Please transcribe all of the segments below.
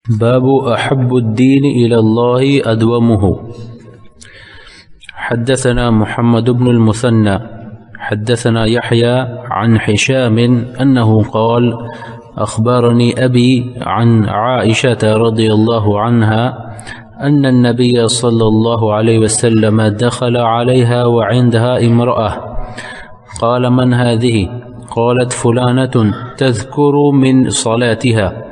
باب أحب الدين إلى الله أدومه. حدثنا محمد بن المثنى حدثنا يحيى عن هشام أنه قال أخبرني أبي عن عائشة رضي الله عنها أن النبي صلى الله عليه وسلم دخل عليها وعندها امرأة قال من هذه؟ قالت فلانة تذكر من صلاتها.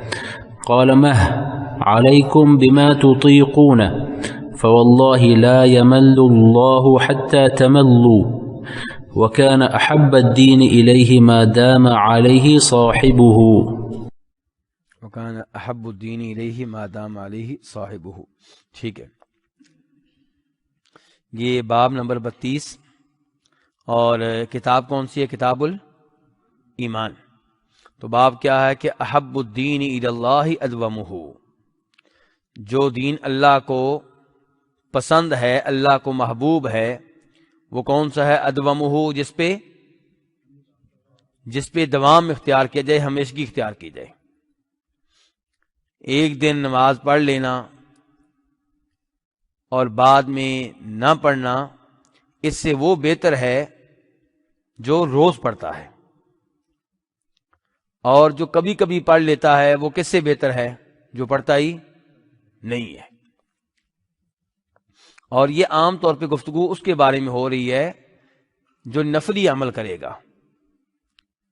قال مه عليكم بما تطيقون فوالله لا يمل الله حتى تملوا وكان أحب الدين إليه ما دام عليه صاحبه. وكان أحب الدين إليه ما دام عليه صاحبه. ٹھیک ہے، یہ باب نمبر 32 اور کتاب کون سی ہے؟ کتاب الایمان. تو باب کیا ہے کہ احب الدین الی اللہ ادومہ، جو دین اللہ کو پسند ہے، اللہ کو محبوب ہے، وہ کون سا ہے؟ ادومہ، جس پہ دوام اختیار کیا جائے، ہمیشگی اختیار کی جائے. ایک دن نماز پڑھ لینا اور بعد میں نہ پڑھنا، اس سے وہ بہتر ہے جو روز پڑھتا ہے، اور جو کبھی کبھی پڑھ لیتا ہے وہ کس سے بہتر ہے؟ جو پڑھتا ہی نہیں ہے. اور یہ عام طور پہ گفتگو اس کے بارے میں ہو رہی ہے جو نفلی عمل کرے گا.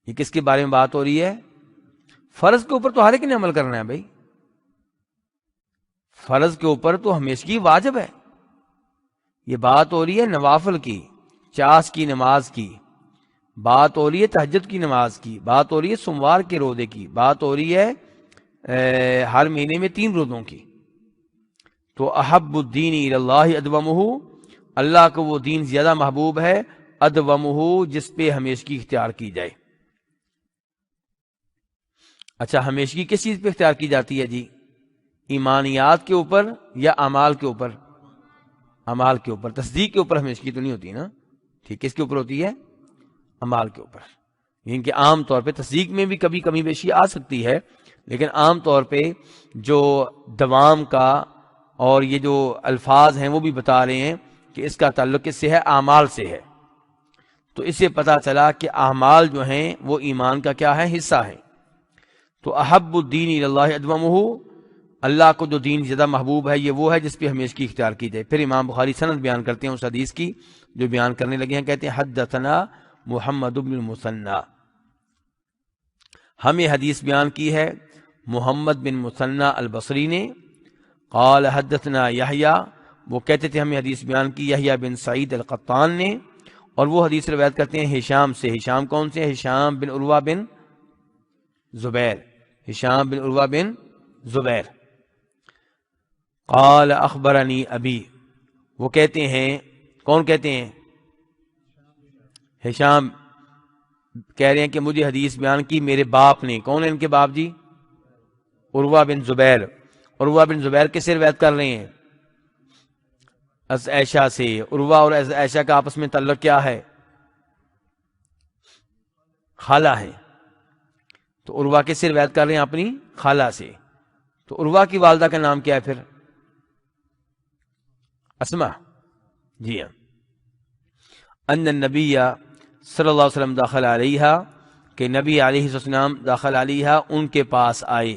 یہ کس کے بارے میں بات ہو رہی ہے؟ فرض کے اوپر تو ہر ایک نے عمل کرنا ہے بھائی، فرض کے اوپر تو ہمیشگی واجب ہے. یہ بات ہو رہی ہے نوافل کی، چاس کی نماز کی، بات ہو رہی ہے تہجد کی نماز کی، بات ہو رہی ہے سوموار کے روزے کی، بات ہو رہی ہے ہر مہینے میں 3 روزوں کی. تو احب الدین الی اللہ ادومہ، اللہ کو وہ دین زیادہ محبوب ہے، ادومہ، جس پہ ہمیشگی اختیار کی جائے. اچھا، ہمیشگی کس چیز پہ اختیار کی جاتی ہے جی؟ ایمانیات کے اوپر یا اعمال کے اوپر؟ اعمال کے اوپر. تصدیق کے اوپر ہمیشگی تو نہیں ہوتی نا. ٹھیک، کس کے اوپر ہوتی ہے؟ اعمال کے اوپر. یعنی کہ عام طور پہ تصدیق میں بھی کبھی کمی بیشی آ سکتی ہے، لیکن عام طور پہ جو دوام کا اور یہ جو الفاظ ہیں وہ بھی بتا رہے ہیں کہ اس کا تعلق کس سے ہے؟ اعمال سے ہے. تو اس سے پتہ چلا کہ اعمال جو ہیں وہ ایمان کا کیا ہے؟ حصہ ہے. تو احب الدین الی اللہ ادومہ، اللہ کو جو دین زیادہ محبوب ہے یہ وہ ہے جس پہ ہمیشگی اختیار کی جائے. پھر امام بخاری سند بیان کرتے ہیں اس حدیث کی جو بیان کرنے لگے ہیں. کہتے ہیں حدثنا محمد بن المثنى، ہمیں حدیث بیان کی ہے محمد بن مثنى البصری نے. قال حدثنا یحییٰ، وہ کہتے تھے ہمیں حدیث بیان کی یحییٰ بن سعید القطان نے، اور وہ حدیث روایت کرتے ہیں ہشام سے. ہشام کون سے؟ ہشام بن عروہ بن زبیر. ہشام بن عروہ بن زبیر. قال اخبرنی ابی، وہ کہتے ہیں، کون کہتے ہیں؟ ہشام کہہ رہے ہیں کہ مجھے حدیث بیان کی میرے باپ نے. کون ہے ان کے باپ جی؟ عروہ بن زبیر. عروہ بن زبیر کس سے روایت کر رہے ہیں؟ از عائشہ سے. عروہ اور از عائشہ کا آپس میں تعلق کیا ہے؟ خالہ ہے. تو عروہ کس سے روایت کر رہے ہیں؟ اپنی خالہ سے. تو عروہ کی والدہ کا نام کیا ہے پھر؟ اسما. جی ہاں. ان النبی صلی اللہ علیہ وسلم داخل علیہا، کہ نبی علیہ السلام داخل علیہا، ان کے پاس آئے،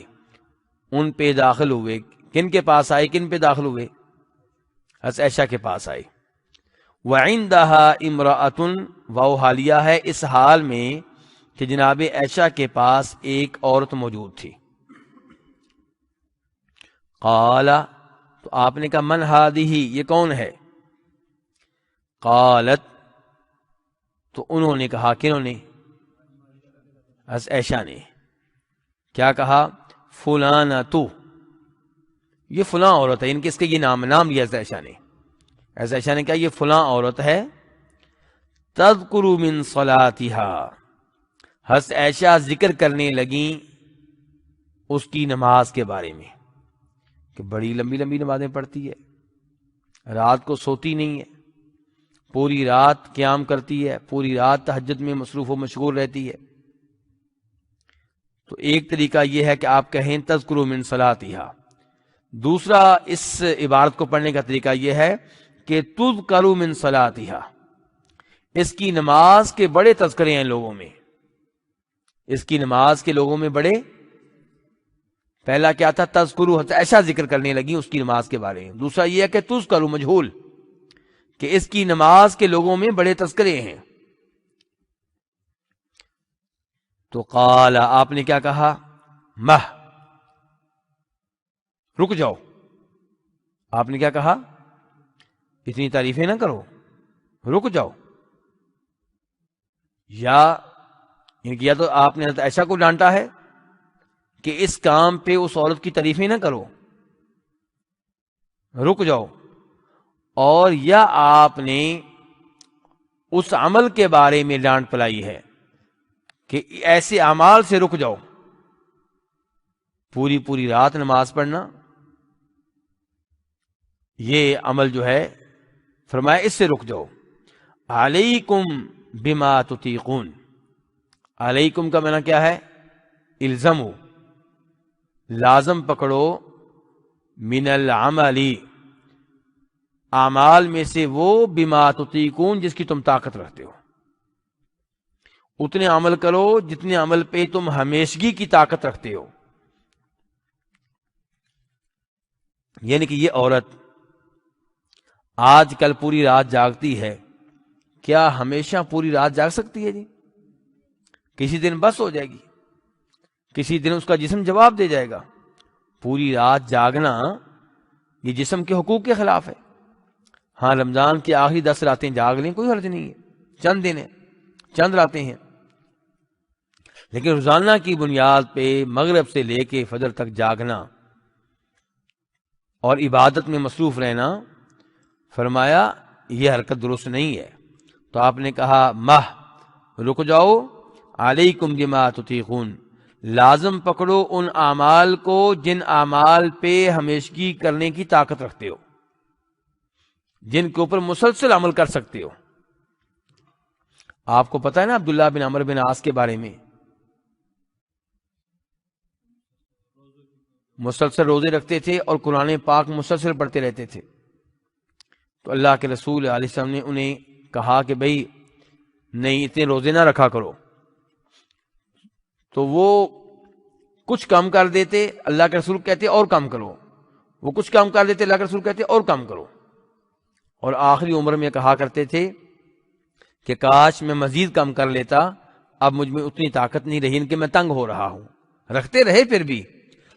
ان پہ داخل ہوئے. کن کے پاس آئے؟ کن پہ داخل ہوئے؟ حضرت عائشہ کے پاس آئے. وعندها امرأۃ، وہ حالیہ ہے اس حال میں کہ جناب عائشہ کے پاس ایک عورت موجود تھی. قال، تو آپ نے کہا من ہذہ، یہ کون ہے؟ قالت، تو انہوں نے کہا، کنہوں نے؟ حضرت عائشہ نے. کیا کہا؟ فلانۃ، یہ فلاں عورت ہے. ان کے اس کا یہ نام لیا حضرت عائشہ نے. حضرت عائشہ نے کہا یہ فلاں عورت ہے. تذکر من صلاتها، حضرت عائشہ ذکر کرنے لگیں اس کی نماز کے بارے میں کہ بڑی لمبی لمبی نمازیں پڑھتی ہے، رات کو سوتی نہیں ہے، پوری رات قیام کرتی ہے، پوری رات تہجد میں مصروف و مشغول رہتی ہے. تو ایک طریقہ یہ ہے کہ آپ کہیں تذکروا من صلاتها، دوسرا اس عبارت کو پڑھنے کا طریقہ یہ ہے کہ تذکر من صلاتھا، اس کی نماز کے بڑے تذکرے ہیں لوگوں میں، اس کی نماز کے لوگوں میں بڑے، پہلا کیا تھا تذکرو، ایسا ذکر کرنے لگی اس کی نماز کے بارے میں. دوسرا یہ ہے کہ تذکرو مجہول، کہ اس کی نماز کے لوگوں میں بڑے تذکرے ہیں. تو قال، آپ نے کیا کہا، مہ، رک جاؤ. آپ نے کیا کہا، اتنی تعریفیں نہ کرو، رک جاؤ. یا تو آپ نے ایسا کو ڈانٹا ہے کہ اس کام پہ اس عورت کی تعریفیں نہ کرو، رک جاؤ. اور یا آپ نے اس عمل کے بارے میں ڈانٹ پلائی ہے کہ ایسے اعمال سے رک جاؤ. پوری پوری رات نماز پڑھنا، یہ عمل جو ہے فرمایا اس سے رک جاؤ. علیکم بما تطیقون، علیکم کا معنی کیا ہے، الزمو، لازم پکڑو، من العملی، اعمال میں سے وہ، بما تطیقون، جس کی تم طاقت رکھتے ہو. اتنے عمل کرو جتنے عمل پہ تم ہمیشگی کی طاقت رکھتے ہو. یعنی کہ یہ عورت آج کل پوری رات جاگتی ہے، کیا ہمیشہ پوری رات جاگ سکتی ہے جی؟ کسی دن بس ہو جائے گی، کسی دن اس کا جسم جواب دے جائے گا. پوری رات جاگنا یہ جسم کے حقوق کے خلاف ہے. ہاں رمضان کی آخری 10 راتیں جاگ لیں، کوئی حرج نہیں ہے، چند دن ہیں، چند راتیں ہیں. لیکن روزانہ کی بنیاد پہ مغرب سے لے کے فجر تک جاگنا اور عبادت میں مصروف رہنا، فرمایا یہ حرکت درست نہیں ہے. تو آپ نے کہا مہ، رک جاؤ، علیکم بما تطیقون، لازم پکڑو ان اعمال کو جن اعمال پہ ہمیشگی کرنے کی طاقت رکھتے ہو، جن کے اوپر مسلسل عمل کر سکتے ہو. آپ کو پتا ہے نا عبداللہ بن عمرو بن عاص کے بارے میں، مسلسل روزے رکھتے تھے اور قرآن پاک مسلسل پڑھتے رہتے تھے. تو اللہ کے رسول علیہ السلام نے انہیں کہا کہ بھئی نہیں، اتنے روزے نہ رکھا کرو. تو وہ کچھ کم کر دیتے، اللہ کے رسول کہتے اور کم کرو. وہ کچھ کم کر دیتے، اللہ کے رسول کہتے اور کم کرو. اور آخری عمر میں کہا کرتے تھے کہ کاش میں مزید کم کر لیتا، اب مجھ میں اتنی طاقت نہیں رہی کہ میں تنگ ہو رہا ہوں. رکھتے رہے پھر بھی،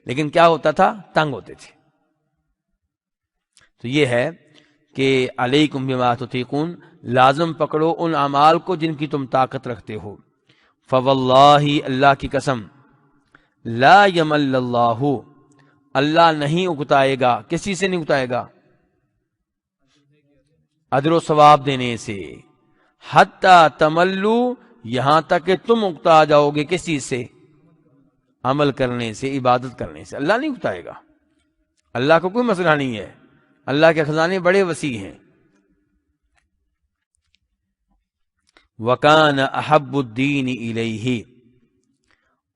لیکن کیا ہوتا تھا، تنگ ہوتے تھے. تو یہ ہے کہ علیکم بما تطیقون، لازم پکڑو ان اعمال کو جن کی تم طاقت رکھتے ہو. فواللہ، اللہ کی قسم، لا یمل اللہ، اللہ نہیں اکتائے گا. کس چیز سے نہیں اکتائے گا؟ اجر و ثواب دینے سے. حتی تملو، یہاں تک کہ تم اکتا جاؤ گے. کس چیز سے؟ عمل کرنے سے، عبادت کرنے سے. اللہ نہیں اکتائے گا. اللہ کو کوئی مسئلہ نہیں ہے، اللہ کے خزانے بڑے وسیع ہیں. وَكَانَ أَحَبُّ الدِّينِ إِلَيْهِ،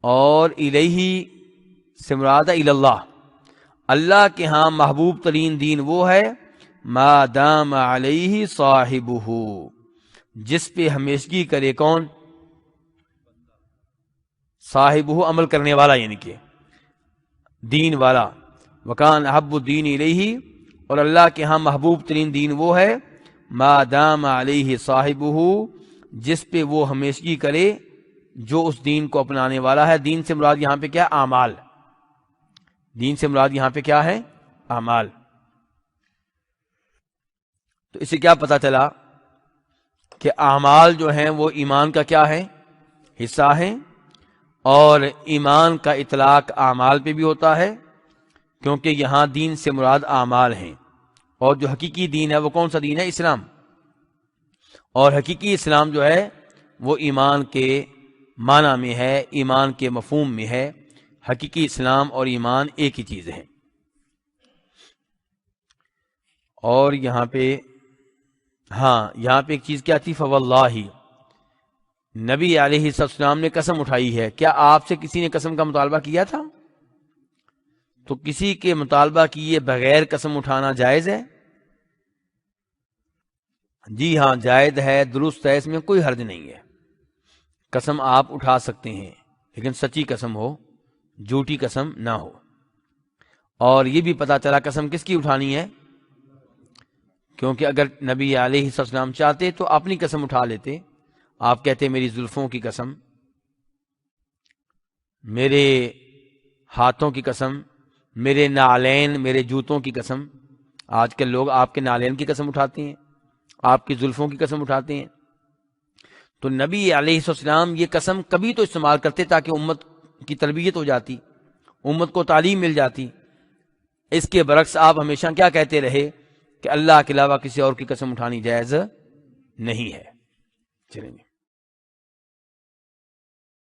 اور الیہ سے مراد ہے اللہ، اللہ کے ہاں محبوب ترین دین وہ ہے ما دام علیہ صاحبہ، جس پہ ہمیشگی کرے کون؟ صاحبہ، عمل کرنے والا، یعنی کہ دین والا. وکان احب الدین الیہ، اور اللہ کے ہاں محبوب ترین دین وہ ہے ما دام علیہ صاحبہ، جس پہ وہ ہمیشگی کرے جو اس دین کو اپنانے والا ہے. دین سے مراد یہاں پہ کیا؟ اعمال. دین سے مراد یہاں پہ کیا ہے؟ اعمال. تو اس سے کیا پتا چلا کہ اعمال جو ہیں وہ ایمان کا کیا ہے؟ حصہ ہیں. اور ایمان کا اطلاق اعمال پہ بھی ہوتا ہے، کیونکہ یہاں دین سے مراد اعمال ہیں. اور جو حقیقی دین ہے وہ کون سا دین ہے؟ اسلام. اور حقیقی اسلام جو ہے وہ ایمان کے معنی میں ہے، ایمان کے مفہوم میں ہے. حقیقی اسلام اور ایمان ایک ہی چیز ہے. اور یہاں پہ یہاں پہ ایک چیز کیا تھی؟ فواللہ، نبی علیہ السلام نے قسم اٹھائی ہے. کیا آپ سے کسی نے قسم کا مطالبہ کیا تھا؟ تو کسی کے مطالبہ کیے بغیر قسم اٹھانا جائز ہے؟ جی ہاں جائز ہے، درست ہے، اس میں کوئی حرج نہیں ہے۔ قسم آپ اٹھا سکتے ہیں لیکن سچی قسم ہو، جھوٹی قسم نہ ہو۔ اور یہ بھی پتا چلا قسم کس کی اٹھانی ہے، کیونکہ اگر نبی علیہ السلام چاہتے تو اپنی قسم اٹھا لیتے۔ آپ کہتے میری زلفوں کی قسم، میرے ہاتھوں کی قسم، میرے نالین، میرے جوتوں کی قسم۔ آج کل لوگ آپ کے نالین کی قسم اٹھاتے ہیں، آپ کی زلفوں کی قسم اٹھاتے ہیں۔ تو نبی علیہ السلام یہ قسم کبھی تو استعمال کرتے تاکہ امت کی تربیت ہو جاتی، امت کو تعلیم مل جاتی۔ اس کے برعکس آپ ہمیشہ کیا کہتے رہے کہ اللہ کے علاوہ کسی اور کی قسم اٹھانی جائز نہیں ہے۔ چلیں